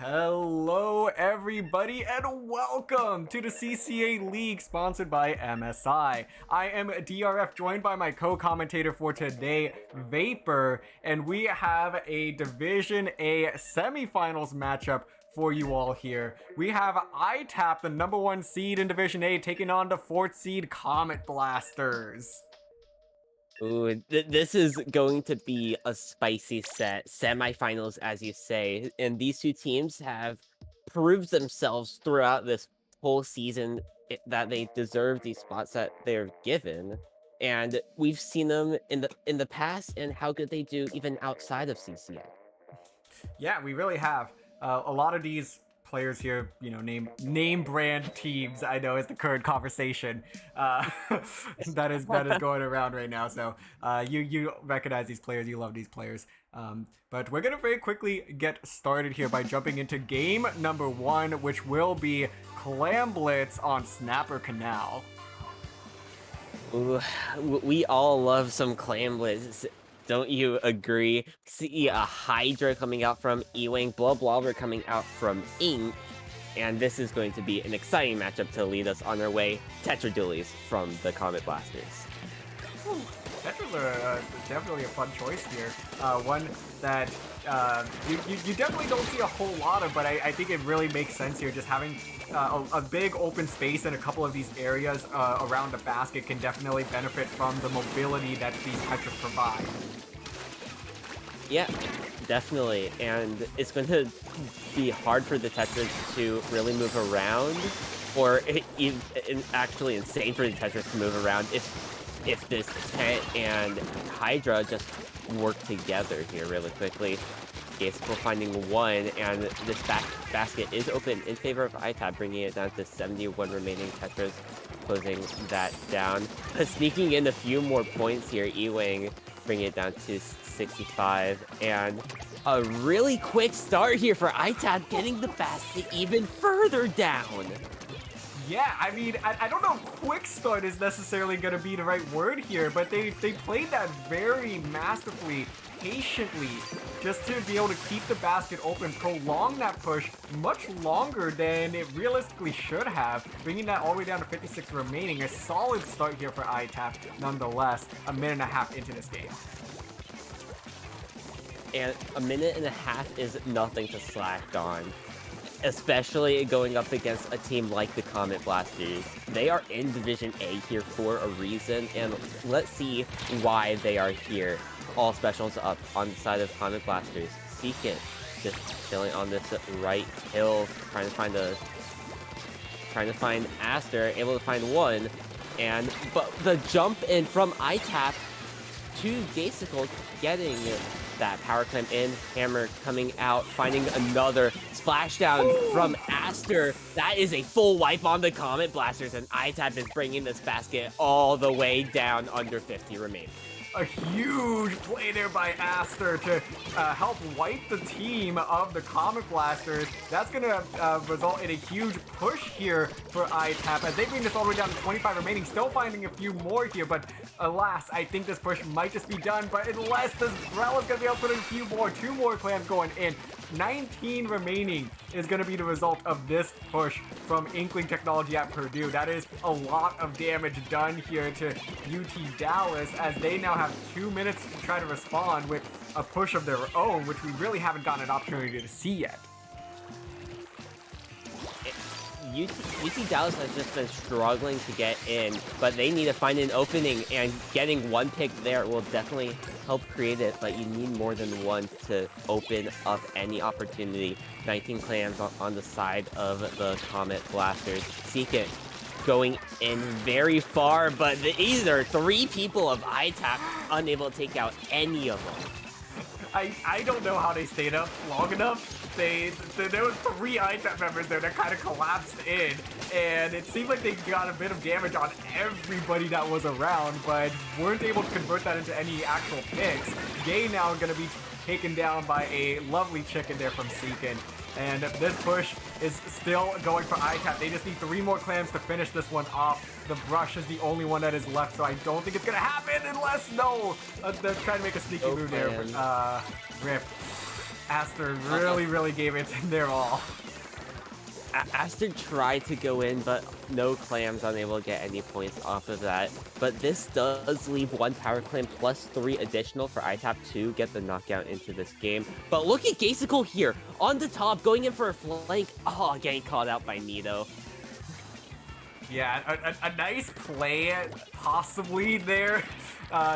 Hello everybody and welcome to the CCA League sponsored by MSI. I am DRF, joined by my co-commentator for today, Vapor, and we have a Division A semifinals matchup for you all here. We have ITAP, the number 1 seed in Division A, taking on the 4th seed Comet Blasters. Ooh, this is going to be a spicy set. Semifinals, as you say. And these two teams have proved themselves throughout this whole season that they deserve these spots that they're given. And we've seen them in the past and how good they do even outside of CCA. Yeah, we really have. A lot of these players here, you know, name brand teams, I know is the current conversation that is going around right now. So you recognize these players, you love these players. But we're gonna very quickly get started here by jumping into game number 1, which will be Clam Blitz on Snapper Canal. Ooh, we all love some Clam Blitz. Don't you agree? See a Hydra coming out from EWang, Blobber coming out from Ink, and this is going to be an exciting matchup to lead us on our way. Tetra Dualies from the Comet Blasters. Tetras are definitely a fun choice here. One that you definitely don't see a whole lot of, but I think it really makes sense here. Just having a big open space in a couple of these areas around the basket can definitely benefit from the mobility that these Tetras provide. Yeah, definitely. And it's going to be hard for the Tetras to really move around, or actually insane for the Tetras to move around if this Tent and Hydra just work together here really quickly. Gaseable finding one, and this basket is open in favor of ITAP, bringing it down to 71 remaining. Tetras closing that down. Sneaking in a few more points here, EWang bringing it down to 65, and a really quick start here for ITAP, getting the basket even further down. Yeah, I mean, I don't know if quick start is necessarily going to be the right word here, but they played that very masterfully, patiently, just to be able to keep the basket open, prolong that push much longer than it realistically should have, bringing that all the way down to 56 remaining. A solid start here for ITAP, nonetheless, a minute and a half into this game. And a minute and a half is nothing to slack on, especially going up against a team like the Comet Blasters. They are in Division A here for a reason, and let's see why they are here. All specials up on the side of Comet Blasters. Seekit just chilling on this right hill, trying to find Aster, able to find one, but the jump in from ITAP to Gasical, getting that power clamp in, Hammer coming out, finding another splashdown from Aster. That is a full wipe on the Comet Blasters, and ITAP is bringing this basket all the way down under 50 remaining. A huge play there by Aster to help wipe the team of the Comet Blasters. That's going to result in a huge push here for ITAP as they bring this all the way down to 25 remaining, still finding a few more here, but alas, I think this push might just be done, but unless this Rel is going to be able to put in a few more, 2 more clams going in. 19 remaining is going to be the result of this push from Inkling Technology at Purdue. That is a lot of damage done here to UT Dallas, as they now have 2 minutes to try to respond with a push of their own, which we really haven't gotten an opportunity to see yet. UT Dallas has just been struggling to get in, but they need to find an opening, and getting one pick there will definitely help create it, but you need more than one to open up any opportunity. 19 clams on the side of the Comet Blasters. Seekit going in very far, but these are 3 people of ITAP unable to take out any of them. I don't know how they stayed up long enough. There was 3 ITAP members there that kind of collapsed in, and it seemed like they got a bit of damage on everybody that was around, but weren't able to convert that into any actual picks. Gay now going to be taken down by a lovely chicken there from Seekin. And this push is still going for ITAP. They just need 3 more clams to finish this one off. The brush is the only one that is left, so I don't think it's going to happen unless, no, they're trying to make a sneaky move there. RIP. Aster really gave it their all. Aster tried to go in, but no clams, unable to get any points off of that. But this does leave 1 power clam plus 3 additional for ITAP to get the knockout into this game. But look at Gaisicle here, on the top, going in for a flank. Oh, getting called out by Nito. Yeah, a nice play possibly there.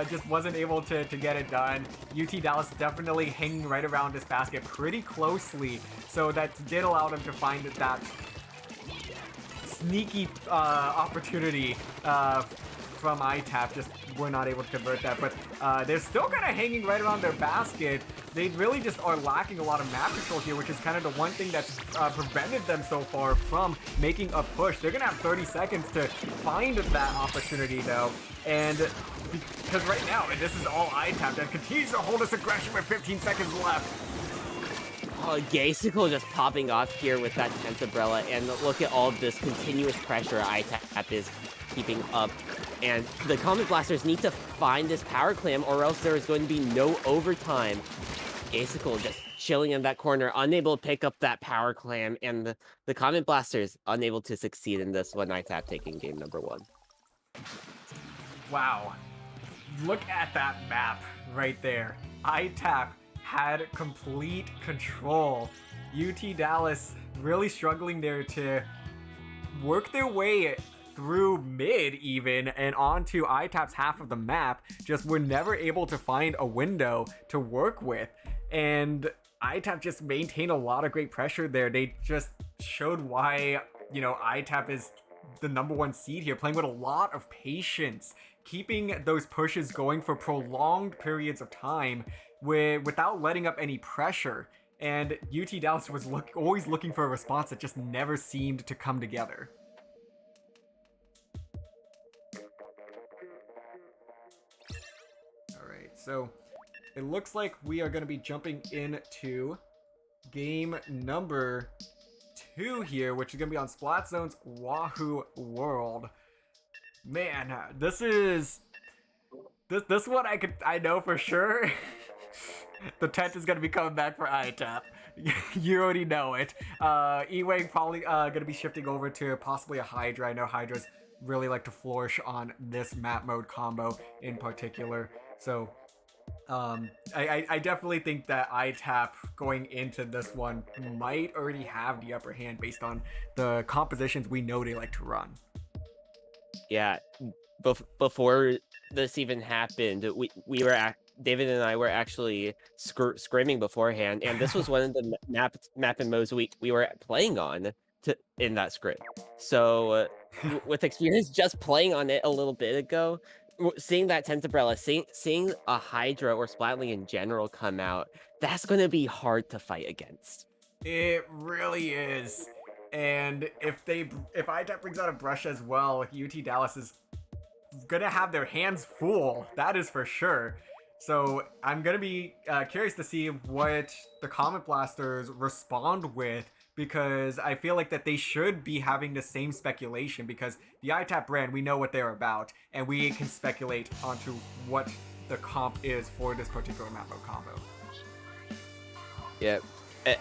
Just wasn't able to get it done. UT Dallas definitely hanging right around this basket pretty closely, so that did allow them to find that sneaky opportunity from ITAP. Just were not able to convert that, but they're still kind of hanging right around their basket. They really just are lacking a lot of map control here, which is kind of the one thing that's prevented them so far from making a push. They're gonna have 30 seconds to find that opportunity though, and because right now, and this is all ITAP that continues to hold this aggression with 15 seconds left. Oh, Gaisicle just popping off here with that 10th umbrella, and look at all of this continuous pressure ITAP is keeping up. And the Comet Blasters need to find this power clam, or else there is going to be no overtime. Gaisicle just chilling in that corner, unable to pick up that power clam, and the Comet Blasters unable to succeed in this one. ITAP taking game number 1. Wow. Look at that map right there. ITAP had complete control. UT Dallas really struggling there to work their way through mid even and onto ITAP's half of the map. Just were never able to find a window to work with. And ITAP just maintained a lot of great pressure there. They just showed why, you know, ITAP is the #1 seed here, playing with a lot of patience, keeping those pushes going for prolonged periods of time without letting up any pressure. And UT Dallas was always looking for a response that just never seemed to come together. Alright, so it looks like we are going to be jumping into game number 2 here, which is going to be on Splatzone's Wahoo World. Man, this one I know for sure. The 10th is going to be coming back for ITAP. You already know it. EWang probably going to be shifting over to possibly a Hydra. I know Hydras really like to flourish on this map mode combo in particular. So I definitely think that ITAP going into this one might already have the upper hand based on the compositions we know they like to run. Yeah, before this even happened, we were David and I were actually screaming beforehand, and this was one of the map and modes we were playing on in that script. So with experience just playing on it a little bit ago, seeing that 10th umbrella, seeing a Hydra or Splatling in general come out, that's going to be hard to fight against. It really is. And if ITAP brings out a brush as well, UT Dallas is gonna have their hands full. That is for sure. So I'm gonna be curious to see what the Comet Blasters respond with, because I feel like that they should be having the same speculation, because the ITAP brand, we know what they're about, and we can speculate onto what the comp is for this particular map mode combo. Yep.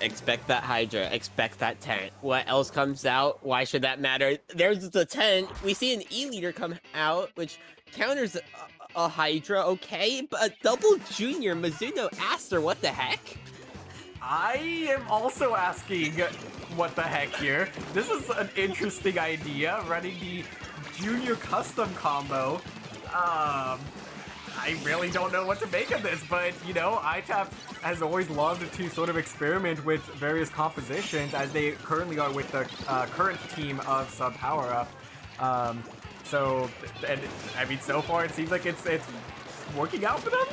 Expect that Hydra, expect that tent. What else comes out? Why should that matter? There's the tent. We see an E-leader come out, which counters a Hydra, okay? But a double junior Mizuno Aster, what the heck? I am also asking what the heck here. This is an interesting idea, running the junior custom combo. I really don't know what to make of this, but, you know, ITAP has always loved to sort of experiment with various compositions, as they currently are with the current team of Sub Power Up. So, and I mean, so far it seems like it's working out for them.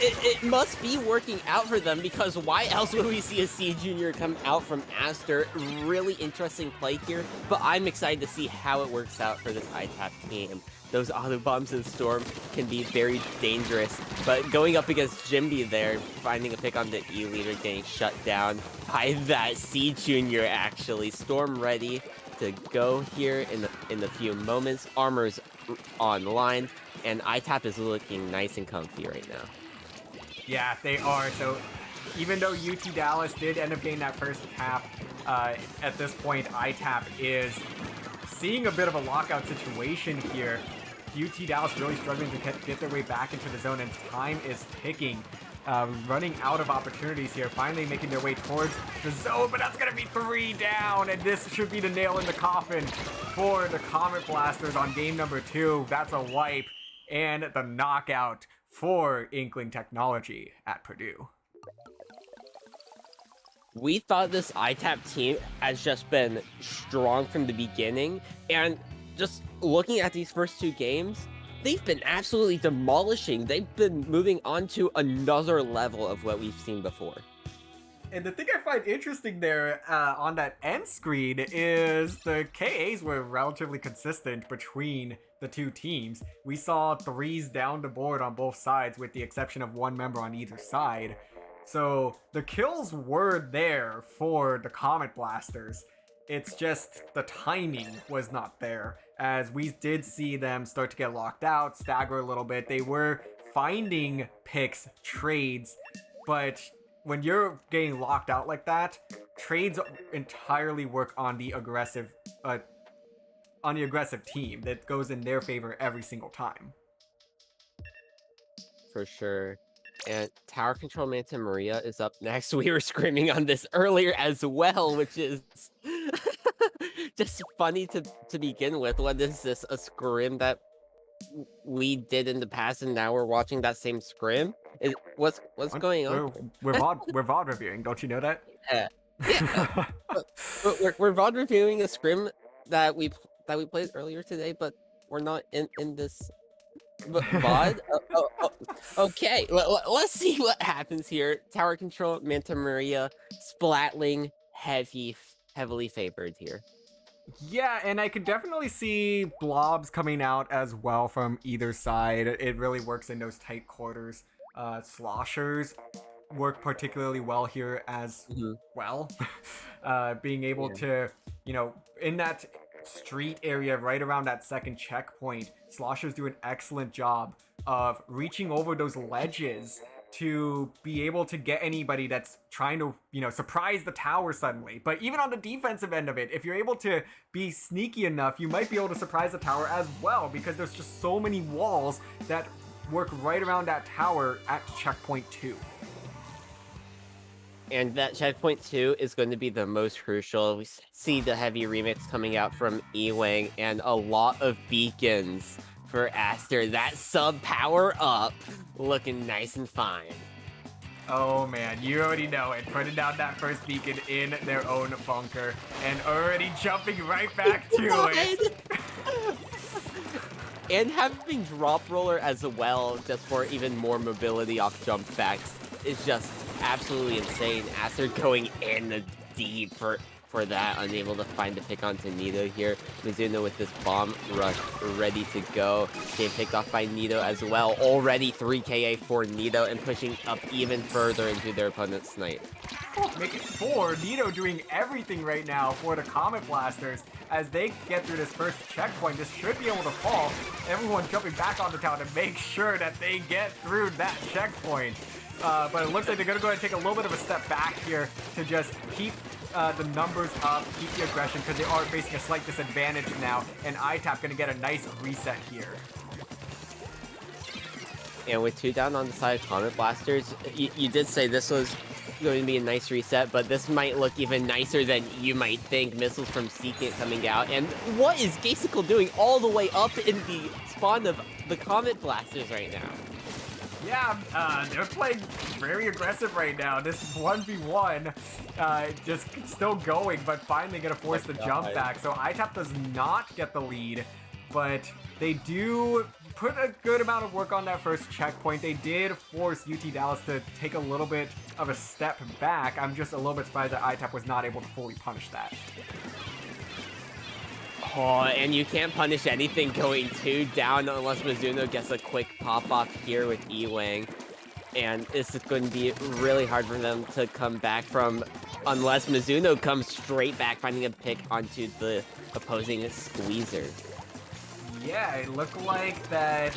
It must be working out for them, because why else would we see a C Junior come out from Aster? Really interesting play here, but I'm excited to see how it works out for this ITAP team. Those auto bombs in Storm can be very dangerous, but going up against Jimby there, finding a pick on the E-leader, getting shut down by that C Junior actually. Storm ready to go here in the few moments. Armor's online, and ITAP is looking nice and comfy right now. Yeah, they are. So even though UT Dallas did end up getting that first tap, at this point, ITAP is seeing a bit of a lockout situation here. UT Dallas really struggling to get their way back into the zone, and time is ticking. Running out of opportunities here, finally making their way towards the zone, but that's going to be 3 down, and this should be the nail in the coffin for the Comet Blasters on game number 2. That's a wipe, and the knockout for Inkling Technology at Purdue. We thought this ITAP team has just been strong from the beginning, and just looking at these first 2 games, they've been absolutely demolishing. They've been moving on to another level of what we've seen before. And the thing I find interesting there on that end screen is the KAs were relatively consistent between the 2 teams. We saw 3s down the board on both sides with the exception of 1 member on either side. So the kills were there for the Comet Blasters. It's just the timing was not there, as we did see them start to get locked out, stagger a little bit. They were finding picks, trades, but when you're getting locked out like that, trades entirely work on the aggressive team. That goes in their favor every single time. For sure. And Tower Control Manta Maria is up next. We were screaming on this earlier as well, which is just funny to begin with. What is this, a scrim that we did in the past and now we're watching that same scrim? What's going on? We're VOD reviewing, don't you know that? Yeah. We're VOD reviewing a scrim that we played earlier today, but we're not in this VOD? Okay, let's see what happens here. Tower Control, Manta Maria, Splatling, heavily favored here. Yeah, and I could definitely see blobs coming out as well from either side. It really works in those tight quarters. Sloshers work particularly well here as well. Being able to, in that street area right around that second checkpoint, Sloshers do an excellent job of reaching over those ledges to be able to get anybody that's trying to, surprise the tower suddenly. But even on the defensive end of it, if you're able to be sneaky enough, you might be able to surprise the tower as well, because there's just so many walls that work right around that tower at checkpoint 2. And that checkpoint 2 is going to be the most crucial. We see the heavy remix coming out from EWang and a lot of beacons for Aster. That sub power up looking nice and fine. Oh man, you already know it. Putting down that first beacon in their own bunker and already jumping right back to it. And having drop roller as well, just for even more mobility off jump backs, is just absolutely insane. Aster going in the deep for that, unable to find the pick onto Nito here. Mizuno with this bomb rush ready to go. Getting picked off by Nito as well. Already 3KA for Nito and pushing up even further into their opponent's snipe. Make it 4. Nito doing everything right now for the Comet Blasters. As they get through this first checkpoint, this should be able to fall. Everyone jumping back on the tower to make sure that they get through that checkpoint. But it looks like they're going to go ahead and take a little bit of a step back here to just keep the numbers up, keep the aggression, because they are facing a slight disadvantage now, and ITAP going to get a nice reset here. And with 2 down on the side of Comet Blasters, you did say this was going to be a nice reset, but this might look even nicer than you might think. Missiles from CCA coming out, and what is Gasicle doing all the way up in the spawn of the Comet Blasters right now? Yeah, they're playing very aggressive right now. This 1v1 just still going, but finally going to force the jump back. So ITAP does not get the lead, but they do put a good amount of work on that first checkpoint. They did force UT Dallas to take a little bit of a step back. I'm just a little bit surprised that ITAP was not able to fully punish that. Oh, and you can't punish anything going 2 down unless Mizuno gets a quick pop-off here with EWang. And this is going to be really hard for them to come back from unless Mizuno comes straight back, finding a pick onto the opposing squeezer. Yeah, it looked like that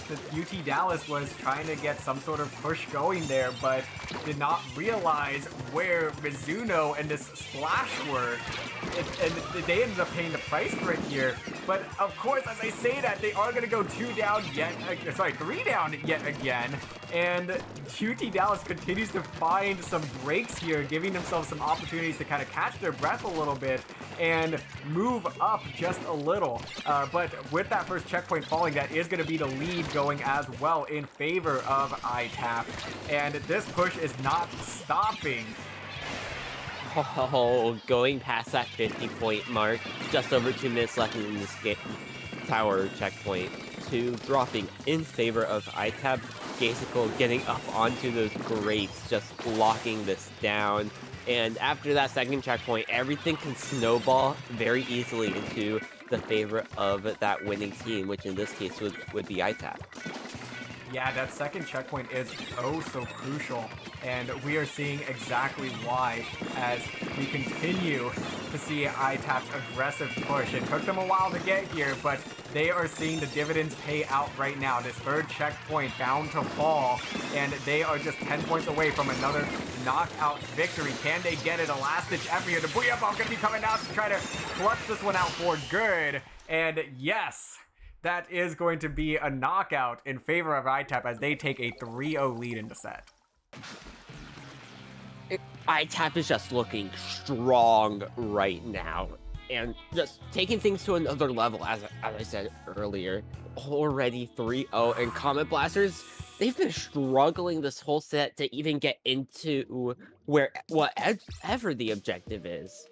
the UT Dallas was trying to get some sort of push going there, but did not realize where Mizuno and this Splash were. And they ended up paying the price for it here. But of course, as I say that, they are going to go 3 down yet again. And UT Dallas continues to find some breaks here, giving themselves some opportunities to kind of catch their breath a little bit and move up just a little. But with that first checkpoint falling, that is going to be the lead going as well in favor of ITAP. And this push is not stopping. Oh, going past that 50-point mark, just over 2 minutes left in this tower checkpoint, to dropping in favor of ITAP. Gaisicle getting up onto those grates, just locking this down. And after that second checkpoint, everything can snowball very easily into the favor of that winning team, which in this case would be ITAP. Yeah, that second checkpoint is oh so crucial, and we are seeing exactly why as we continue to see ITAP's aggressive push. It took them a while to get here, but they are seeing the dividends pay out right now. This third checkpoint bound to fall, and they are just 10 points away from another knockout victory. Can they get it? A last-ditch effort here. The Booyah Bomb going to be coming out to try to clutch this one out for good, and yes, that is going to be a knockout in favor of ITAP as they take a 3-0 lead in the set. ITAP is just looking strong right now and just taking things to another level, as I said earlier. Already 3-0, and Comet Blasters, they've been struggling this whole set to even get into whatever the objective is.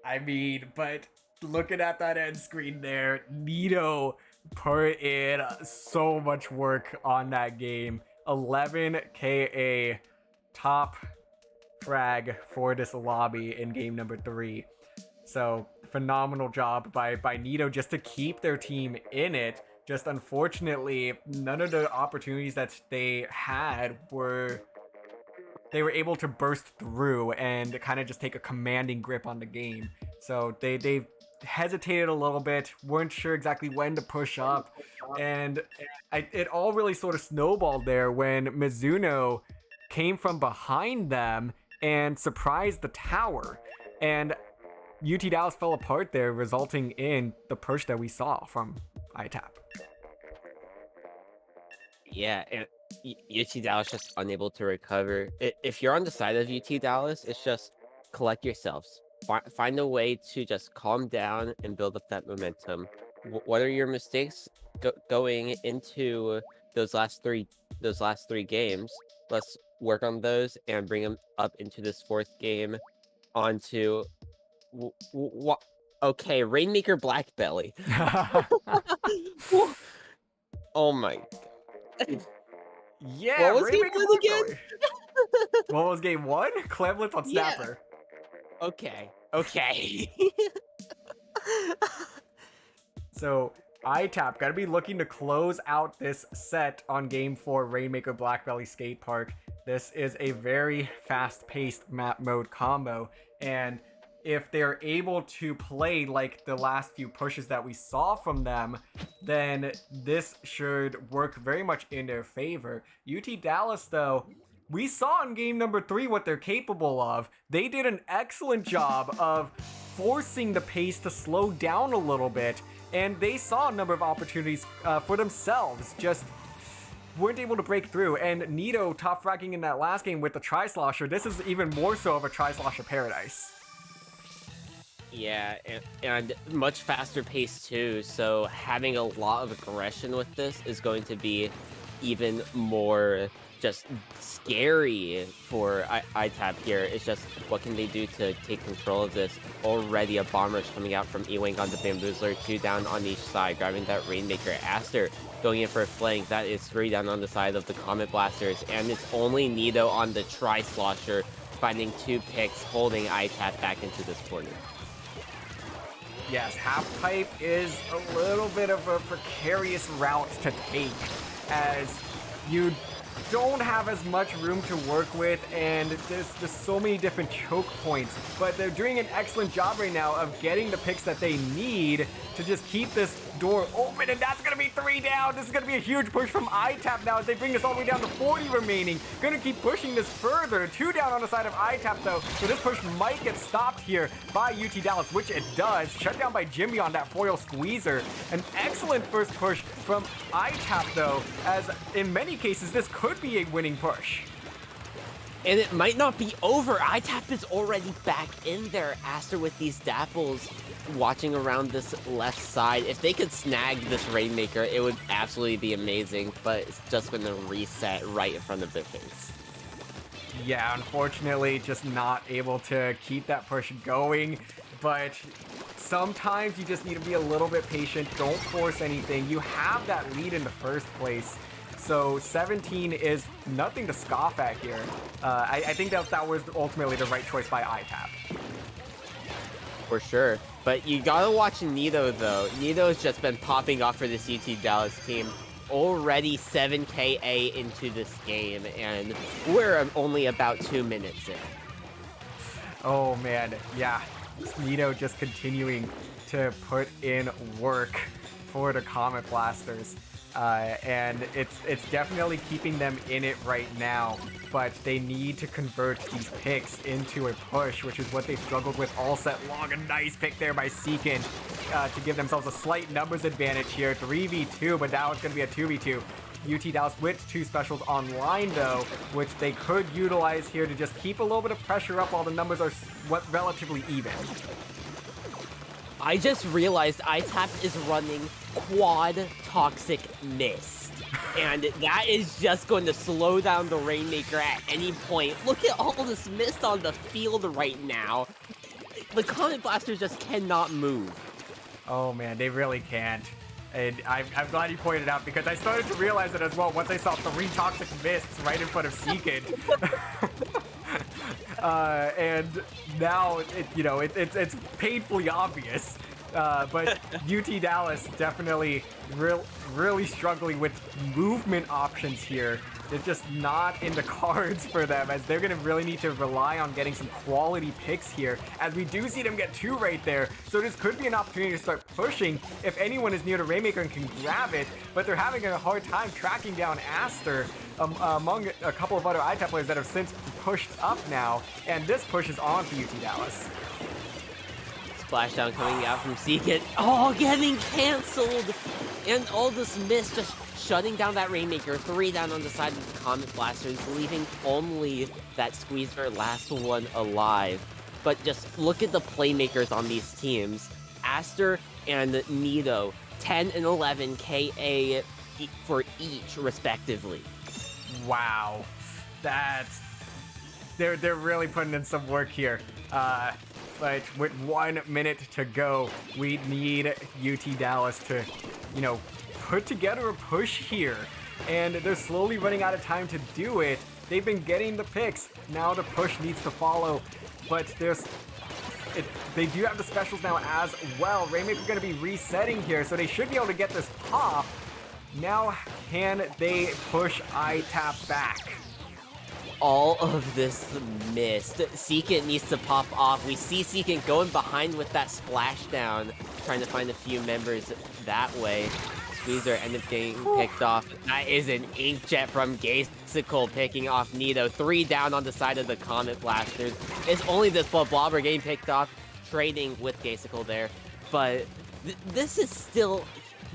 I mean, but looking at that end screen there, Nito put in so much work on that game. 11 KA top frag for this lobby in game number 3. So phenomenal job by Nito just to keep their team in it. Just unfortunately, none of the opportunities that they had were able to burst through and kind of just take a commanding grip on the game. So they hesitated a little bit, weren't sure exactly when to push up, and it all really sort of snowballed there when Mizuno came from behind them and surprised the tower, and UT Dallas fell apart there, resulting in the push that we saw from ITAP. Yeah, and UT Dallas just unable to recover. If you're on the side of UT Dallas, it's just collect yourselves. Find a way to just calm down and build up that momentum. What are your mistakes going into those last three games? Let's work on those and bring them up into this 4th game onto okay, Rainmaker Black Belly. Oh my god. Yeah, what was game 1 again? What was game 1? Clemlets on Snapper. Yeah. Okay. So ITAP gotta be looking to close out this set on game 4, Rainmaker Black Belly Skate Park. This is a very fast-paced map mode combo, and if they're able to play like the last few pushes that we saw from them, then this should work very much in their favor. UT Dallas, though, we saw in game number 3 what they're capable of. They did an excellent job of forcing the pace to slow down a little bit, and they saw a number of opportunities for themselves, just weren't able to break through. And Nito top fragging in that last game with the Tri-Slosher. This is even more so of a Tri-Slosher paradise. Yeah, and much faster pace too, so having a lot of aggression with this is going to be even more just scary for ITAP here. It's just, what can they do to take control of this? Already a bomb rush coming out from EWang on the Bamboozler, 2 down on each side, grabbing that Rainmaker. Aster going in for a flank. That is 3 down on the side of the Comet Blasters, and it's only Nito on the Tri-Slosher, finding 2 picks, holding ITAP back into this corner. Yes, half-pipe is a little bit of a precarious route to take, as you'd don't have as much room to work with, and there's just so many different choke points. But they're doing an excellent job right now of getting the picks that they need to just keep this door open, and that's going to be 3 down. This is going to be a huge push from ITAP now as they bring this all the way down to 40 remaining. Going to keep pushing this further. 2 down on the side of ITAP, though, so this push might get stopped here by UT Dallas, which it does. Shut down by Jimmy on that foil squeezer. An excellent first push from ITAP, though, as in many cases, this could be a winning push. And it might not be over. ITAP is already back in there. Aster with these dapples watching around this left side. If they could snag this Rainmaker, it would absolutely be amazing, but it's just going to reset right in front of their face. Yeah, unfortunately, just not able to keep that push going, but sometimes you just need to be a little bit patient. Don't force anything. You have that lead in the first place. So 17 is nothing to scoff at here. I think that was ultimately the right choice by ITAP. For sure. But you gotta watch Nito, though. Nito's just been popping off for this UT Dallas team. Already 7 KA into this game, and we're only about 2 minutes in. Oh man, yeah. Nito just continuing to put in work for the Comet Blasters. And it's definitely keeping them in it right now, but they need to convert these picks into a push, which is what they struggled with all set long. A nice pick there by Seekin to give themselves a slight numbers advantage here. 3v2, but now it's going to be a 2v2. UT Dallas with 2 specials online, though, which they could utilize here to just keep a little bit of pressure up while the numbers are relatively even. I just realized ITAP is running Quad Toxic Mist, and that is just going to slow down the Rainmaker at any point. Look at all this mist on the field right now. The Comet Blasters just cannot move. Oh man, they really can't. And I'm glad you pointed it out, because I started to realize it as well once I saw 3 Toxic Mists right in front of Seekin. And now it's painfully obvious. But UT Dallas definitely really struggling with movement options here. It's just not in the cards for them, as they're going to really need to rely on getting some quality picks here, as we do see them get 2 right there. So this could be an opportunity to start pushing if anyone is near the Rainmaker and can grab it, but they're having a hard time tracking down Aster among a couple of other ITAP players that have since pushed up now, and this push is on for UT Dallas. Splashdown coming out from Seekin. Oh, getting canceled! And all this mist just shutting down that Rainmaker. 3 down on the side of the Comet Blasters, leaving only that Squeezer last one alive. But just look at the playmakers on these teams. Aster and Nito, 10 and 11 KA for each, respectively. Wow. They're really putting in some work here. But with 1 minute to go, we need UT Dallas to, put together a push here. And they're slowly running out of time to do it. They've been getting the picks. Now the push needs to follow. But they do have the specials now as well. Rainmaker's going to be resetting here, so they should be able to get this pop. Now, can they push ITAP back? All of this mist. Seekin needs to pop off. We see Seekin going behind with that splashdown, trying to find a few members that way. Squeezer ended up getting picked off. That is an inkjet from Gasicle picking off Nito. 3 down on the side of the Comet Blasters. It's only this Blobber getting picked off, trading with Gasicle there. But this is still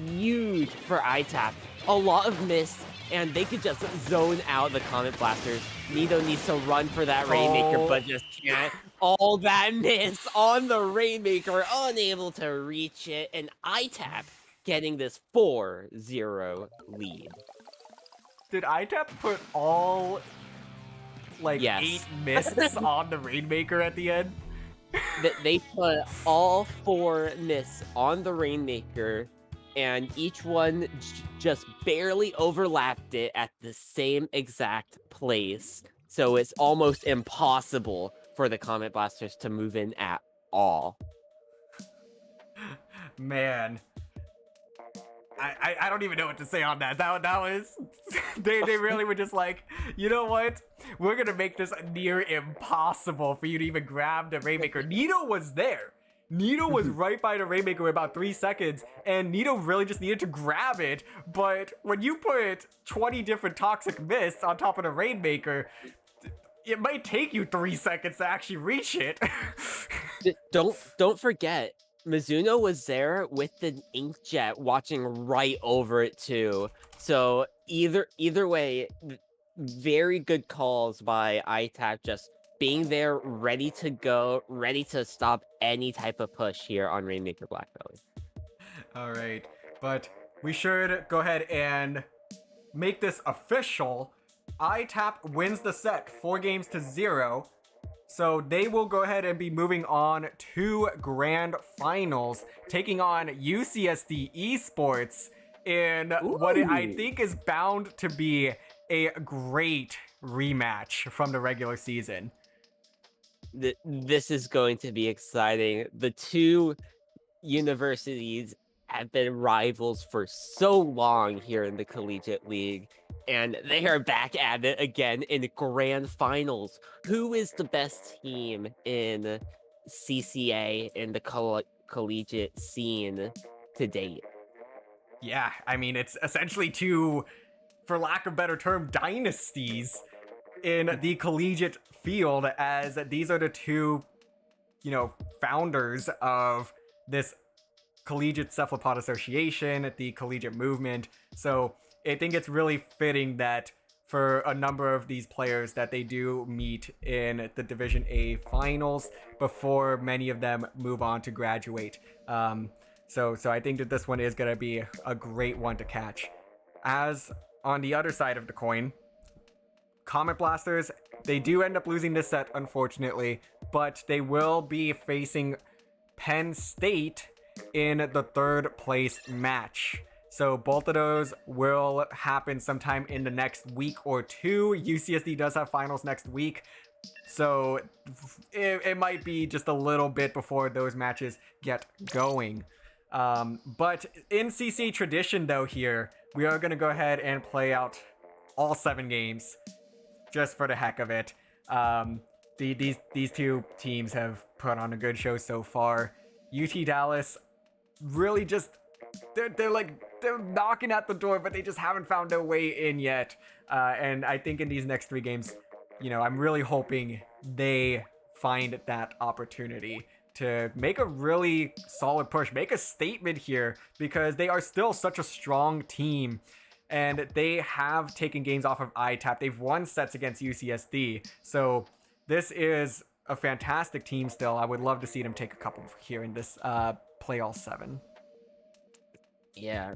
huge for ITAP. A lot of mist, and they could just zone out the Comet Blasters. Nito needs to run for that Rainmaker, but just can't. All that miss on the Rainmaker, unable to reach it, and ITAP getting this 4-0 lead. Did ITAP put all, Yes. 8 mists on the Rainmaker at the end? They put all 4 miss on the Rainmaker, and each one just barely overlapped it at the same exact place. So it's almost impossible for the Comet Blasters to move in at all. Man. I don't even know what to say on that. That was they really were just like, you know what? We're gonna make this near impossible for you to even grab the Rainmaker. Nito was there. Nito was right by the Rainmaker with about 3 seconds, and Nito really just needed to grab it. But when you put 20 different Toxic Mists on top of the Rainmaker, it might take you 3 seconds to actually reach it. Don't forget, Mizuno was there with the inkjet watching right over it too. So either way, very good calls by ITAP, just being there, ready to go, ready to stop any type of push here on Rainmaker Black Belly. All right, but we should go ahead and make this official. ITAP wins the set 4-0. So they will go ahead and be moving on to Grand Finals, taking on UCSD Esports in what I think is bound to be a great rematch from the regular season. This is going to be exciting. The two universities have been rivals for so long here in the Collegiate League, and they are back at it again in Grand Finals. Who is the best team in CCA in the collegiate scene to date? Yeah, I mean, it's essentially two, for lack of better term, dynasties in the collegiate field, as these are the two, founders of this Collegiate Cephalopod Association, the collegiate movement. So I think it's really fitting that for a number of these players that they do meet in the Division A finals before many of them move on to graduate. So I think that this one is going to be a great one to catch. As on the other side of the coin, Comet Blasters, they do end up losing this set, unfortunately, but they will be facing Penn State in the 3rd place match. So both of those will happen sometime in the next week or two. UCSD does have finals next week, so it might be just a little bit before those matches get going. But in CCA tradition, though, here, we are going to go ahead and play out all 7 games just for the heck of it. These two teams have put on a good show so far. UT Dallas really just they're knocking at the door, but they just haven't found their way in yet. And I think in these next 3 games, I'm really hoping they find that opportunity to make a really solid push, make a statement here, because they are still such a strong team. And they have taken games off of ITAP. They've won sets against UCSD. So this is a fantastic team still. I would love to see them take a couple here in this play all 7. Yeah,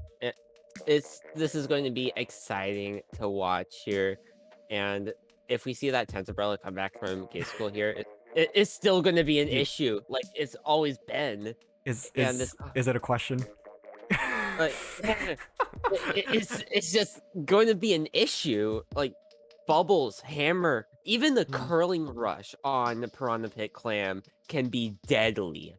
this is going to be exciting to watch here. And if we see that Tensorbrella come back from gate school here, it's still going to be an issue, like it's always been. Is it a question? Like, it's just going to be an issue. Like Bubbles, Hammer, even the curling rush on the Piranha Pit Clam can be deadly.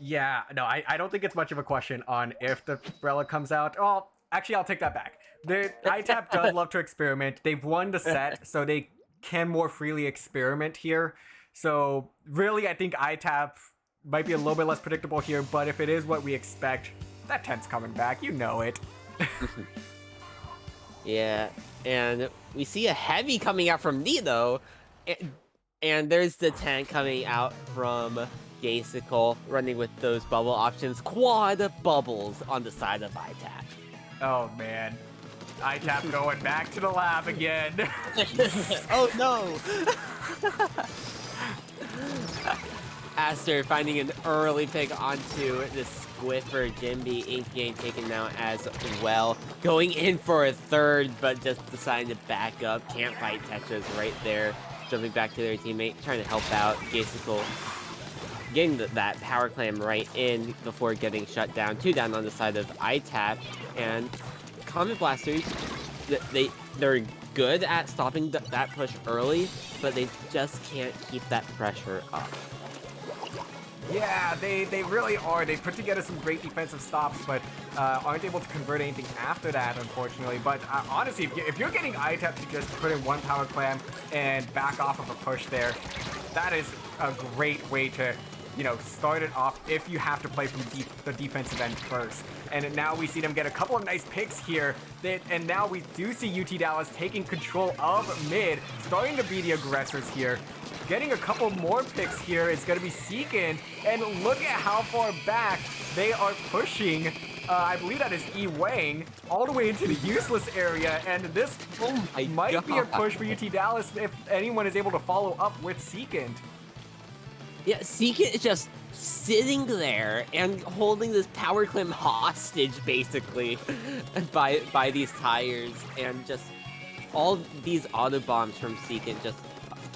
Yeah, no, I don't think it's much of a question on if the Umbrella comes out. Oh, actually, I'll take that back. The ITAP does love to experiment. They've won the set, so they can more freely experiment here. So really, I think ITAP might be a little bit less predictable here, but if it is what we expect, that 10's coming back. You know it. Yeah, and we see a heavy coming out from Nito, and there's the 10 coming out from Gasicle, running with those bubble options. Quad bubbles on the side of ITAP. Oh, man. ITAP going back to the lab again. Oh, no. Aster finding an early pick onto the Squiffer. Jimby, Inkling taken out as well. Going in for a 3rd, but just deciding to back up. Can't fight Tetras right there. Jumping back to their teammate, trying to help out. Gasicle getting that power clam right in before getting shut down. 2 down on the side of ITAP. And Comet Blasters, they're good at stopping that push early, but they just can't keep that pressure up. Yeah, they really are. They put together some great defensive stops, but aren't able to convert anything after that, unfortunately. But honestly, if you're getting ITAP to just put in one power clam and back off of a push there, that is a great way to, start it off if you have to play from the defensive end first. And now we see them get a couple of nice picks here. And now we do see UT Dallas taking control of mid, starting to be the aggressors here. Getting a couple more picks here is going to be Seekin, and look at how far back they are pushing. I believe that is EWang all the way into the useless area, and this might be a push for UT Dallas if anyone is able to follow up with Seekin. Yeah, Seekin is just sitting there and holding this power climb hostage, basically, by these tires, and just all these auto bombs from Seekin just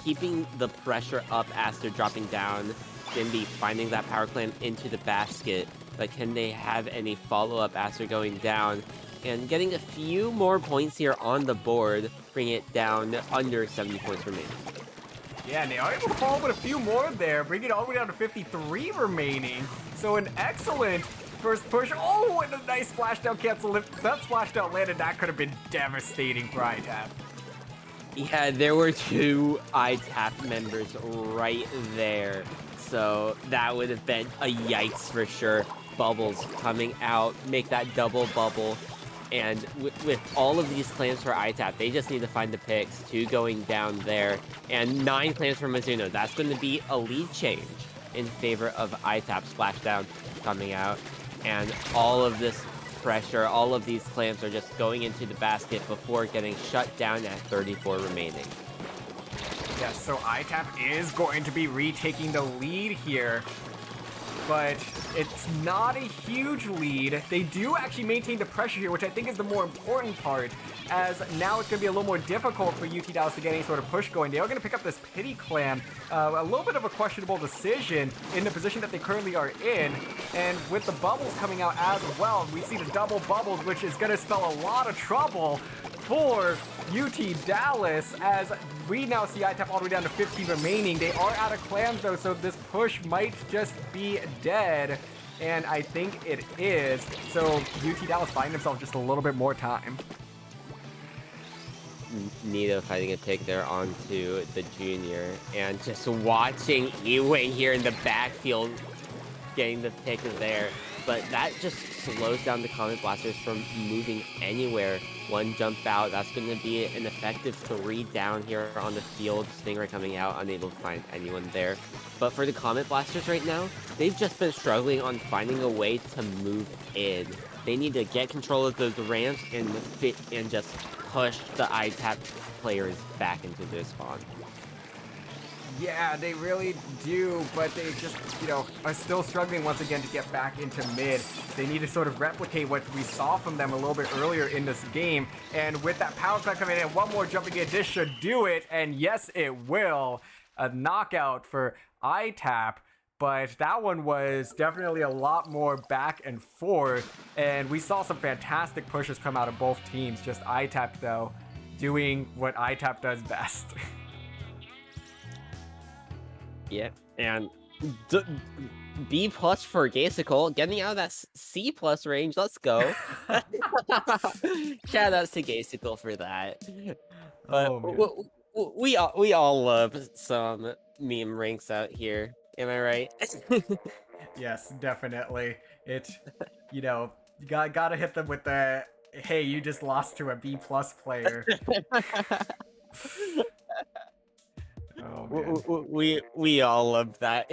keeping the pressure up as they're dropping down. Gonna be finding that power climb into the basket, but can they have any follow-up as they're going down? And getting a few more points here on the board, bring it down under 70 points remaining. Yeah, and they are able to follow with a few more there, bring it all the way down to 53 remaining. So an excellent first push. Oh, and a nice splashdown cancel. If that splashdown landed, that could have been devastating for ITAP. Yeah, there were 2 ITAP members right there. So that would have been a yikes for sure. Bubbles coming out, make that double bubble. And with all of these claims for ITAP, they just need to find the picks. 2 going down there. And 9 claims for Mizuno. That's going to be a lead change in favor of ITAP splashdown coming out. And all of this pressure, all of these clams are just going into the basket before getting shut down at 34 remaining. Yes, so ITAP is going to be retaking the lead here, but it's not a huge lead. They do actually maintain the pressure here, which I think is the more important part, as now it's going to be a little more difficult for UT Dallas to get any sort of push going. They are going to pick up this pity clam, a little bit of a questionable decision in the position that they currently are in, and with the bubbles coming out as well, we see the double bubbles, which is going to spell a lot of trouble for UT Dallas, as we now see ITAP all the way down to 15 remaining. They are out of clams though, so this push might just be dead, and I think it is. So UT Dallas finding themselves just a little bit more time. Nito fighting a pick there onto the junior, and just watching EWang here in the backfield getting the pick there. But that just slows down the Comet Blasters from moving anywhere. 1 jump out, that's going to be an effective 3 down here on the field. Stinger coming out, unable to find anyone there. But for the Comet Blasters right now, they've just been struggling on finding a way to move in. They need to get control of those ramps and fit and just push the ITAP players back into their spawn. Yeah, they really do, but they just, are still struggling once again to get back into mid. They need to sort of replicate what we saw from them a little bit earlier in this game. And with that power clamp coming in, 1 more jumping in, this should do it. And yes, it will. A knockout for ITAP. But that one was definitely a lot more back and forth. And we saw some fantastic pushes come out of both teams. Just ITAP, though, doing what ITAP does best. Yeah, and B+ for Gasical, getting out of that C+ range. Let's go. Shout outs to Gasical for that. But we all love some meme ranks out here. Am I right? Yes, definitely. You gotta hit them with the, hey, you just lost to a B+ player. Oh, man. We all love that.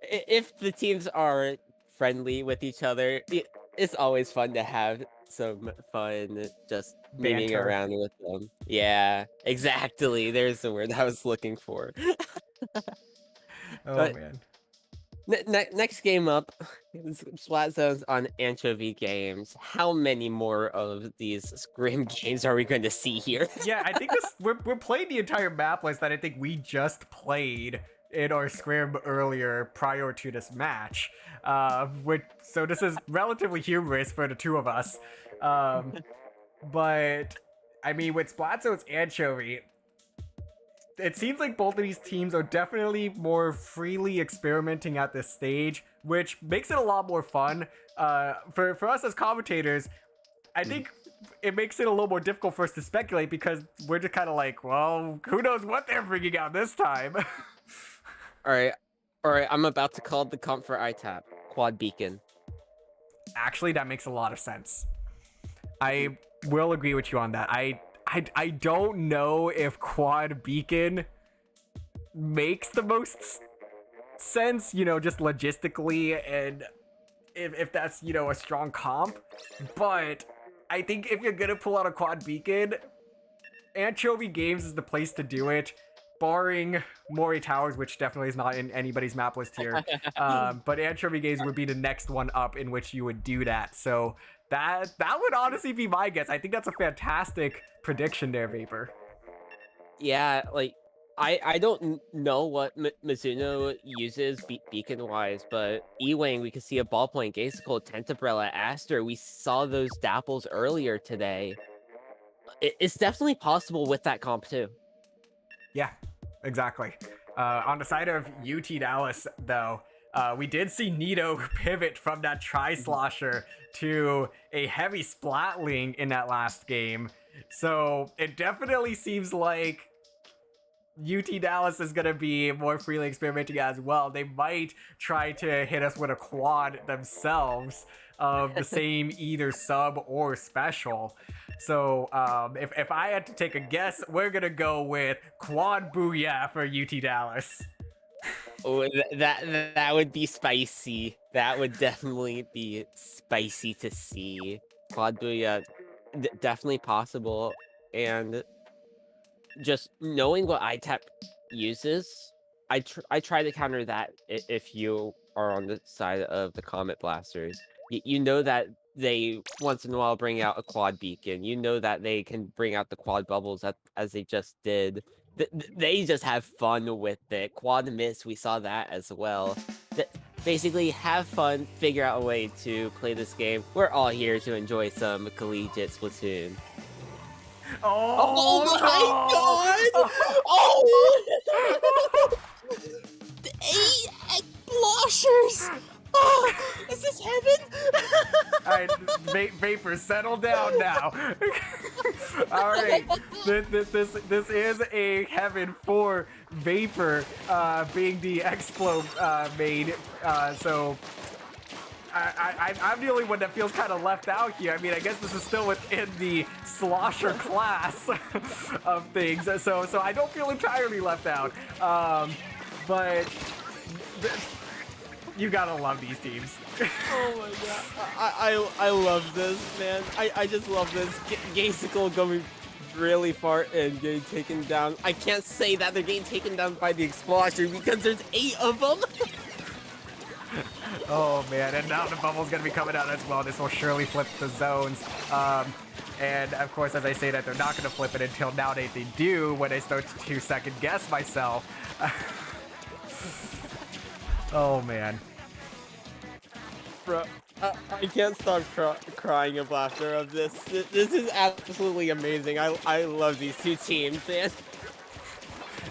If the teams are friendly with each other, it's always fun to have some fun just memeing Banter. around with them. Yeah, exactly. There's the word I was looking for. Oh, But man. next game up, Splat Zones on Anchovy Games. How many more of these Scrim games are we going to see here? Yeah, I think we're playing the entire map list that I think we just played in our scrim earlier prior to this match. So this is relatively humorous for the 2 of us. But I mean, with Splat Zones Anchovy, it seems like both of these teams are definitely more freely experimenting at this stage, which makes it a lot more fun. For us as commentators, I think it makes it a little more difficult for us to speculate because we're just kind of like, well, who knows what they're bringing out this time. All right, all right. I'm about to call the comp for ITAP. Quad beacon. Actually, that makes a lot of sense. I will agree with you on that. I don't know if quad beacon makes the most sense, just logistically, and if that's, a strong comp. But I think if you're gonna pull out a quad beacon, Anchovy Games is the place to do it, barring Mori Towers, which definitely is not in anybody's map list here. But Anchovy Games would be the next one up in which you would do that. So that would honestly be my guess. I think that's a fantastic prediction there, Vapor. Yeah, like I don't know what Mizuno uses beacon wise, but EWang we could see a ballpoint Gaisicle, Tentabrella, Aster. We saw those dapples earlier today. It's definitely possible with that comp too. Yeah, exactly. On the side of UT Dallas, though, we did see Nito pivot from that tri-slosher to a heavy splatling in that last game. So it definitely seems like UT Dallas is going to be more freely experimenting as well. They might try to hit us with a quad themselves of the same either sub or special. So if I had to take a guess, we're going to go with quad booyah for UT Dallas. Oh, that would be spicy. That would definitely be spicy to see. Quad booyah, definitely possible. And just knowing what ITAP uses, I try to counter that if you are on the side of the Comet Blasters. You know that they once in a while bring out a quad beacon. You know that they can bring out the quad bubbles as they just did. They just have fun with it. Quad miss, we saw that as well. Basically, have fun, figure out a way to play this game. We're all here to enjoy some collegiate Splatoon. Oh, my no! god! Oh! The 8 Bloshers! Oh, is this heaven? Alright, Vapor, settle down now. Alright, this is a heaven for Vapor, being the Explo main, so I'm the only one that feels kind of left out here. I mean, I guess this is still within the slosher class of things, so I don't feel entirely left out. But you gotta love these teams. Oh my god, I love this, man. I just love this. Gaisicle going really far and getting taken down. I can't say that they're getting taken down by the Explosion because there's 8 of them. Oh man, and now the bubble's gonna be coming out as well. This will surely flip the zones. And of course, as I say that, they're not gonna flip it until now they do when I start to second guess myself. Oh man. Bro, I can't stop crying of laughter of this. This is absolutely amazing. I love these two teams, man.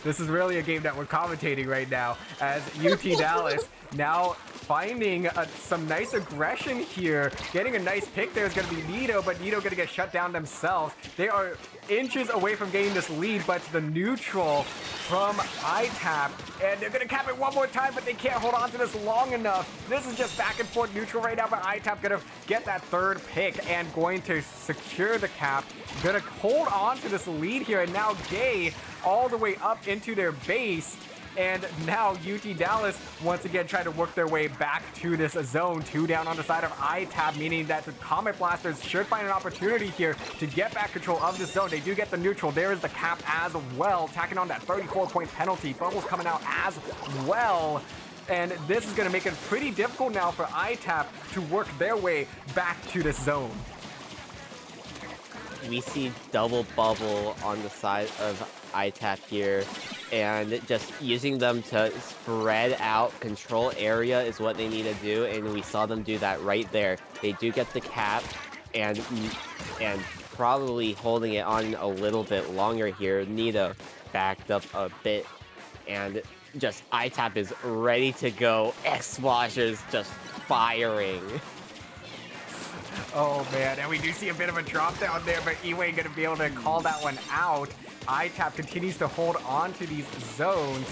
This is really a game that we're commentating right now as UT Dallas now finding some nice aggression here. Getting a nice pick there is going to be Nito, but Nito going to get shut down themselves. They are inches away from getting this lead, but the neutral from ITAP, and they're going to cap it one more time, but they can't hold on to this long enough. This is just back and forth neutral right now, but ITAP going to get that third pick and going to secure the cap. Going to hold on to this lead here, and now Gay all the way up into their base. And now UT Dallas once again try to work their way back to this zone. 2 down on the side of ITAP, meaning that the Comet Blasters should find an opportunity here to get back control of this zone. They do get the neutral. There is the cap as well, tacking on that 34-point penalty. Bubbles coming out as well. And this is going to make it pretty difficult now for ITAP to work their way back to this zone. We see double bubble on the side of ITAP here, and just using them to spread out control area is what they need to do, and we saw them do that right there. They do get the cap, and probably holding it on a little bit longer here. Nito backed up a bit, and just ITAP is ready to go. X-Splashers just firing. Oh man, and we do see a bit of a drop down there, but EWang gonna be able to call that one out. ITAP continues to hold on to these zones.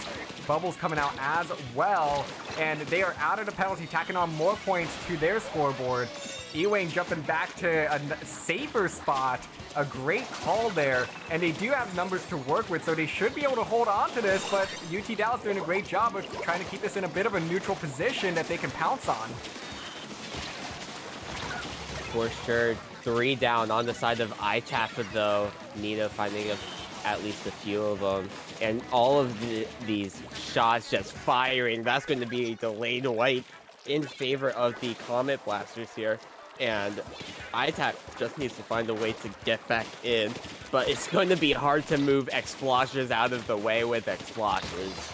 Bubbles coming out as well, and they are out of the penalty, tacking on more points to their scoreboard. EWang jumping back to a safer spot. A great call there, and they do have numbers to work with, so they should be able to hold on to this, but UT Dallas doing a great job of trying to keep this in a bit of a neutral position that they can pounce on. For sure, 3 down on the side of ITAP though. Nito finding at least a few of them, and all of these shots just firing. That's going to be a delayed wipe in favor of the Comet Blasters here, and ITAP just needs to find a way to get back in, but it's going to be hard to move X-Splashers out of the way with X-Splashers.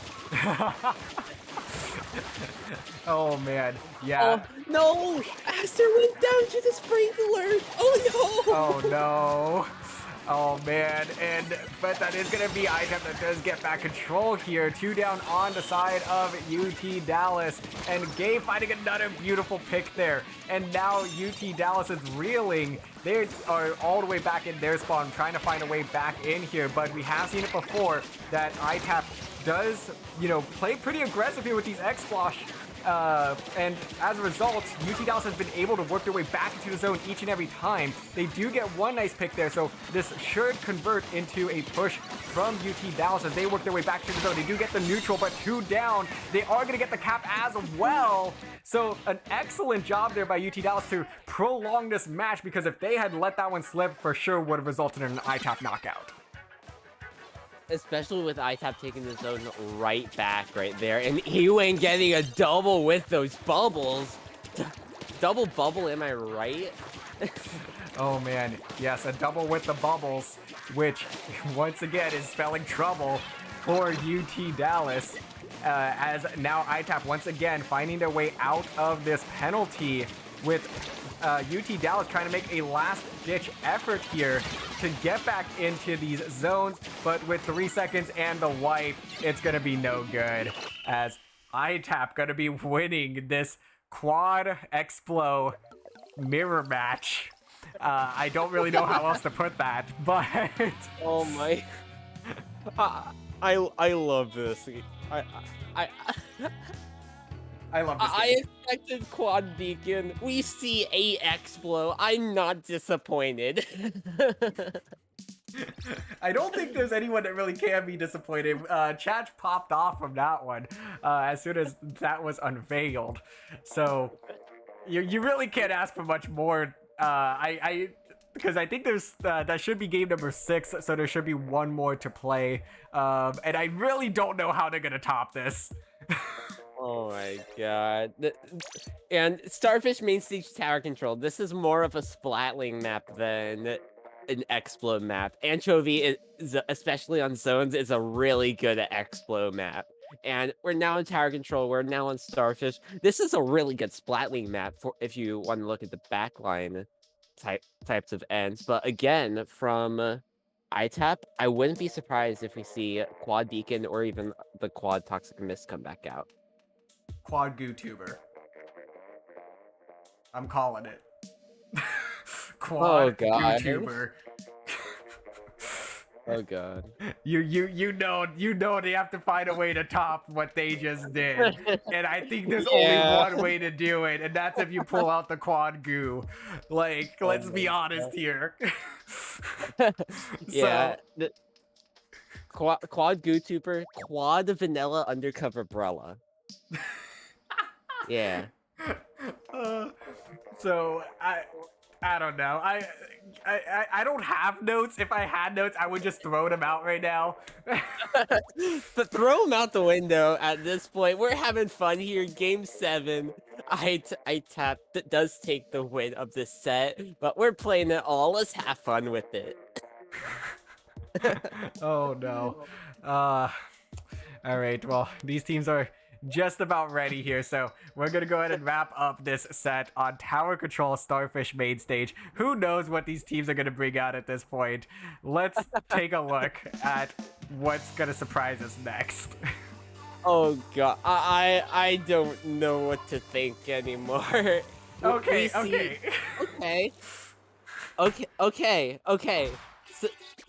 Oh man, yeah. Oh no! Aster went down to the sprinkler! Oh no! Oh no. Oh man, but that is gonna be ITAP that does get back control here. 2 down on the side of UT Dallas, and Gabe finding another beautiful pick there. And now UT Dallas is reeling. They are all the way back in their spawn, trying to find a way back in here. But we have seen it before that ITAP does, play pretty aggressive here with these X-Splosh. And as a result, UT Dallas has been able to work their way back into the zone each and every time. They do get one nice pick there, so this should convert into a push from UT Dallas as they work their way back to the zone. They do get the neutral, but 2 down. They are going to get the cap as well. So an excellent job there by UT Dallas to prolong this match, because if they had let that one slip, for sure would have resulted in an ITAP knockout. Especially with ITAP taking the zone right back right there, and EWang getting a double with those bubbles. Double bubble, am I right? Oh man, yes, a double with the bubbles, which once again is spelling trouble for UT Dallas. As now ITAP once again finding their way out of this penalty, with UT Dallas trying to make a last-ditch effort here to get back into these zones, but with 3 seconds and the wipe, it's gonna be no good, as ITAP gonna be winning this quad Explo mirror match. I don't really know how else to put that, but Oh my! I love this. I love this game. I expected quad beacon. We see a Explo. I'm not disappointed. I don't think there's anyone that really can be disappointed. Chat popped off from that one as soon as that was unveiled. So you really can't ask for much more. Because I think there's that should be game number 6, so there should be one more to play. And I really don't know how they're gonna top this. Oh my god. And Starfish main stage tower control. This is more of a Splatling map than an Explo map. Anchovy, is, especially on zones, is a really good Explo map. And we're now in tower control. We're now on Starfish. This is a really good Splatling map for if you want to look at the backline types of ends. But again, from ITAP, I wouldn't be surprised if we see Quad Beacon or even the Quad Toxic Mist come back out. Quad GooTuber. I'm calling it. Quad GooTuber. Oh god. You know they have to find a way to top what they just did. And I think there's only one way to do it, and that's if you pull out the quad goo. Like, let's be honest here. Yeah. So, quad GooTuber, quad vanilla undercover brella. Yeah. So I don't know. I don't have notes. If I had notes, I would just throw them out right now. But throw them out the window at this point. We're having fun here. Game 7. ITAP does take the win of this set, but we're playing it all. Let's have fun with it. Oh no. All right. Well, these teams are just about ready here. So we're going to go ahead and wrap up this set on Tower Control Starfish main stage. Who knows what these teams are going to bring out at this point? Let's take a look at what's going to surprise us next. Oh god, I don't know what to think anymore. Okay, okay.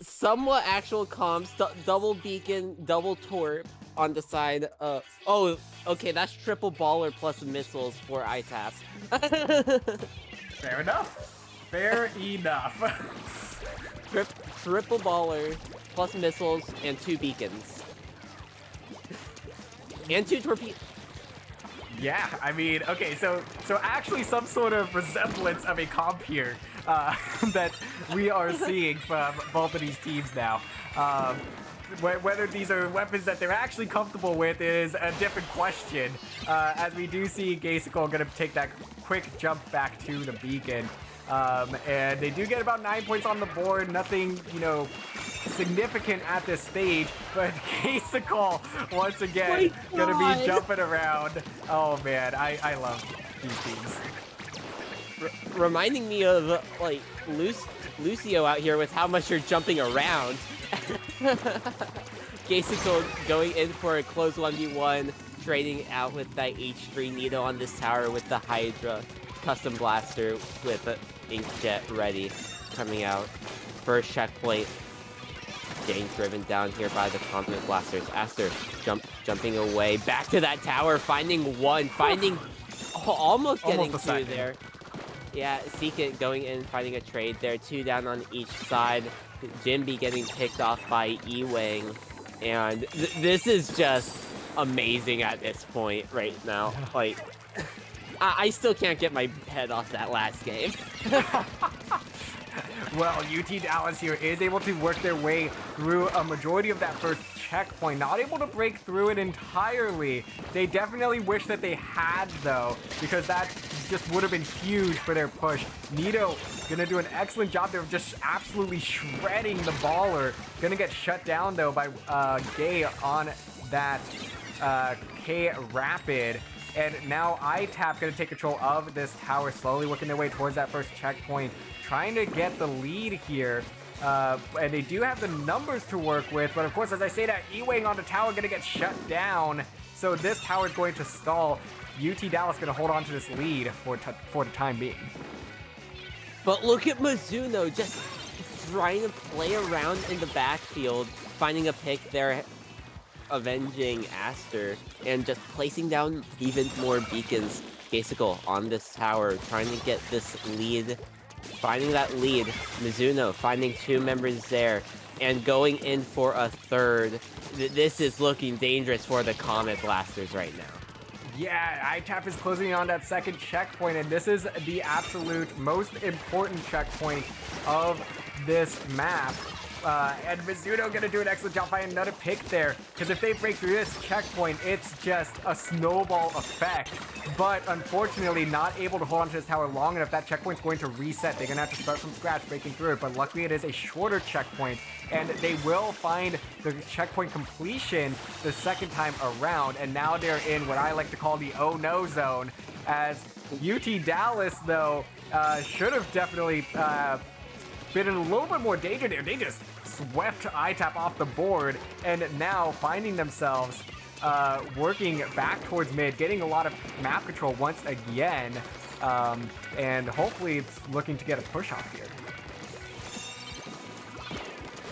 Somewhat actual comms, double beacon, double torp on the side. Oh, okay, that's triple baller plus missiles for ITAP. Fair enough. Fair enough. Triple baller plus missiles and 2 beacons. And 2 torpedoes. Yeah, I mean, okay, so actually some sort of resemblance of a comp here that we are seeing from both of these teams now. Whether these are weapons that they're actually comfortable with is a different question, as we do see Gaisicle going to take that quick jump back to the beacon. And they do get about 9 points on the board, nothing, you know, significant at this stage, but Gaisicle once again gonna be jumping around. Oh man, I love these teams. Reminding me of like Lucio out here with how much you're jumping around. Gaisicle going in for a close 1v1, trading out with that H3 Nito on this tower with the Hydra custom blaster with the Inkjet ready, coming out. First checkpoint. Getting driven down here by the Comet Blasters. Aster jumping away. Back to that tower, finding one. Almost getting 2 there. Yeah, Seekit going in, finding a trade there. 2 down on each side. Jimby getting picked off by EWang. And this is just amazing at this point right now. Like, I still can't get my head off that last game. Well, UT Dallas here is able to work their way through a majority of that first checkpoint. Not able to break through it entirely. They definitely wish that they had, though, because that just would have been huge for their push. Nito gonna do an excellent job there of just absolutely shredding the baller. Gonna get shut down, though, by Gay on that K Rapid. And now ITAP gonna take control of this tower, slowly working their way towards that first checkpoint, trying to get the lead here. And they do have the numbers to work with, but of course, as I say that, EWang on the tower gonna get shut down. So this tower is going to stall. UT Dallas gonna hold on to this lead for the time being. But look at Mizuno just trying to play around in the backfield, finding a pick there, avenging Aster, and just placing down even more beacons. Gaisicle on this tower, trying to get this lead, finding that lead. Mizuno finding 2 members there, and going in for a third. This is looking dangerous for the Comet Blasters right now. Yeah, ITAP is closing on that second checkpoint, and this is the absolute most important checkpoint of this map. And Mizuno gonna do an excellent job finding another pick there, because if they break through this checkpoint, it's just a snowball effect. But unfortunately, not able to hold on to this tower long enough. That checkpoint's going to reset. They're gonna have to start from scratch breaking through it, but luckily it is a shorter checkpoint, and they will find the checkpoint completion the second time around, and now they're in what I like to call the oh no zone, as UT Dallas, though, should have definitely been in a little bit more danger there. They just swept ITAP off the board, and now finding themselves working back towards mid, getting a lot of map control once again, and hopefully it's looking to get a push off here.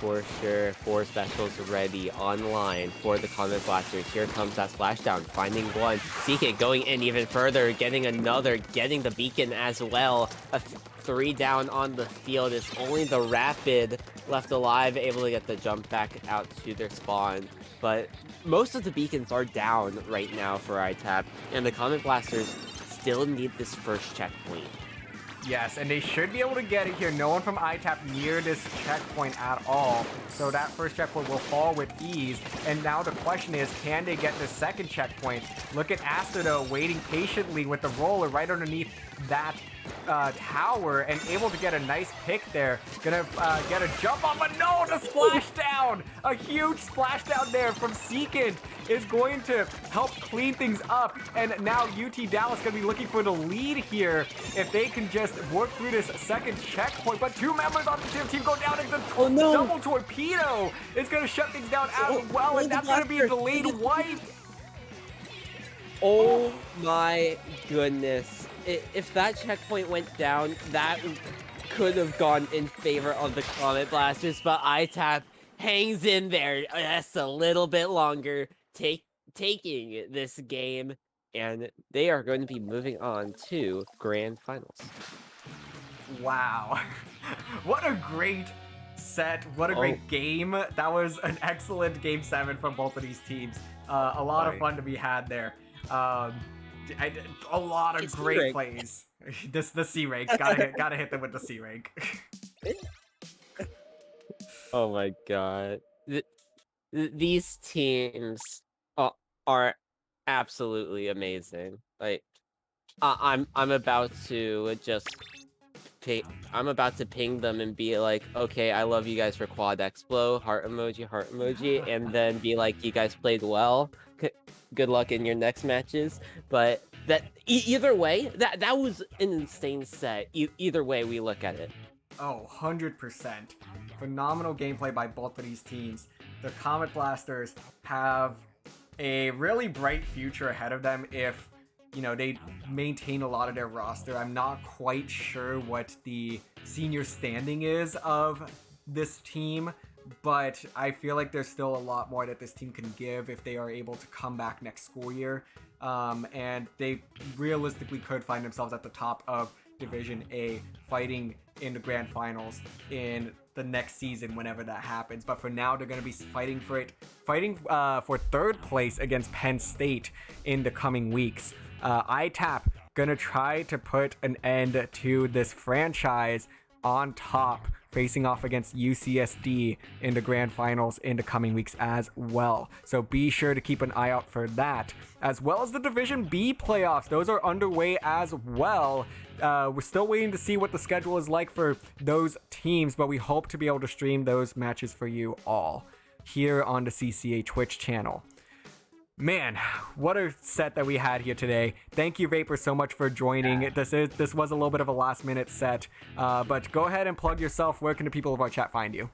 For sure, 4 specials ready online for the Comet Blasters. Here comes that splashdown, finding one. CK going in even further, getting another, getting the beacon as well. 3 down on the field. It's only the Rapid left alive, able to get the jump back out to their spawn. But most of the beacons are down right now for ITAP, and the Comet Blasters still need this first checkpoint. Yes, and they should be able to get it here. No one from ITAP near this checkpoint at all. So that first checkpoint will fall with ease. And now the question is, can they get the second checkpoint? Look at Aster, though, waiting patiently with the roller right underneath that tower and able to get a nice pick there. Gonna get a jump on, but no, the splashdown! A huge splashdown there from Seekin is going to help clean things up. And now UT Dallas gonna be looking for the lead here if they can just work through this second checkpoint. But two members on the team go down, and the double torpedo is gonna shut things down as well, and that's gonna be a delayed wipe. Oh my goodness. If that checkpoint went down, that could have gone in favor of the Comet Blasters, but ITAP hangs in there just a little bit longer, taking this game, and they are going to be moving on to Grand Finals. Wow. What a great set. What a great game. That was an excellent Game 7 from both of these teams. A lot of fun to be had there. A lot of great plays. The C rank. Gotta hit them with the C rank. Oh my god. These teams are absolutely amazing. Like, I'm about to just I'm about to ping them and be like, okay, I love you guys for Quad Explo, heart emoji, and then be like, you guys played well. Good luck in your next matches. But that either way, that was an insane set. Either way we look at it. Oh, 100%. Phenomenal gameplay by both of these teams. The Comet Blasters have a really bright future ahead of them if, you know, they maintain a lot of their roster. I'm not quite sure what the senior standing is of this team, but I feel like there's still a lot more that this team can give if they are able to come back next school year. And they realistically could find themselves at the top of Division A, fighting in the Grand Finals in the next season whenever that happens. But for now, they're going to be fighting for third place against Penn State in the coming weeks. ITAP gonna try to put an end to this franchise on top, facing off against UCSD in the Grand Finals in the coming weeks as well. So be sure to keep an eye out for that, as well as the Division B playoffs. Those are underway as well. We're still waiting to see what the schedule is like for those teams, but we hope to be able to stream those matches for you all here on the CCA Twitch channel. Man, what a set that we had here today. Thank you, Vapor, so much for joining. This was a little bit of a last-minute set, but go ahead and plug yourself. Where can the people of our chat find you?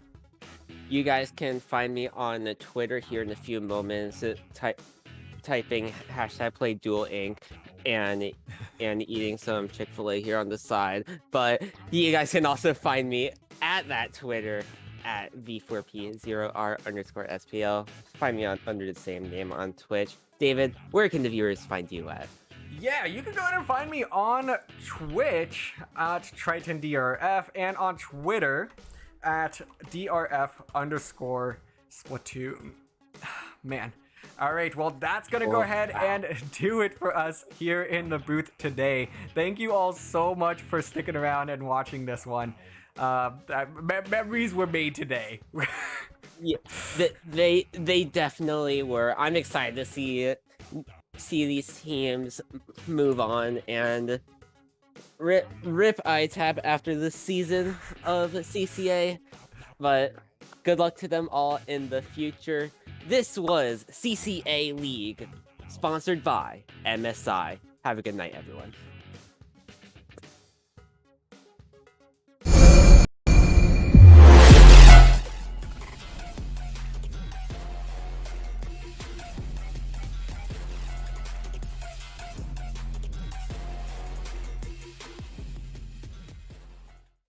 You guys can find me on Twitter here in a few moments, typing #PlayDuelInc and eating some Chick-fil-A here on the side. But you guys can also find me at that Twitter at V4P0R_SPL. Find me under the same name on Twitch. David, where can the viewers find you at? Yeah, you can go ahead and find me on Twitch at TritonDRF and on Twitter at DRF_Splatoon. Man. All right, well, that's going to go ahead and do it for us here in the booth today. Thank you all so much for sticking around and watching this one. Memories were made today. Yeah, they definitely were. I'm excited to see these teams move on and rip ITAP after the season of CCA, but good luck to them all in the future. This was CCA League, sponsored by MSI. Have a good night, everyone.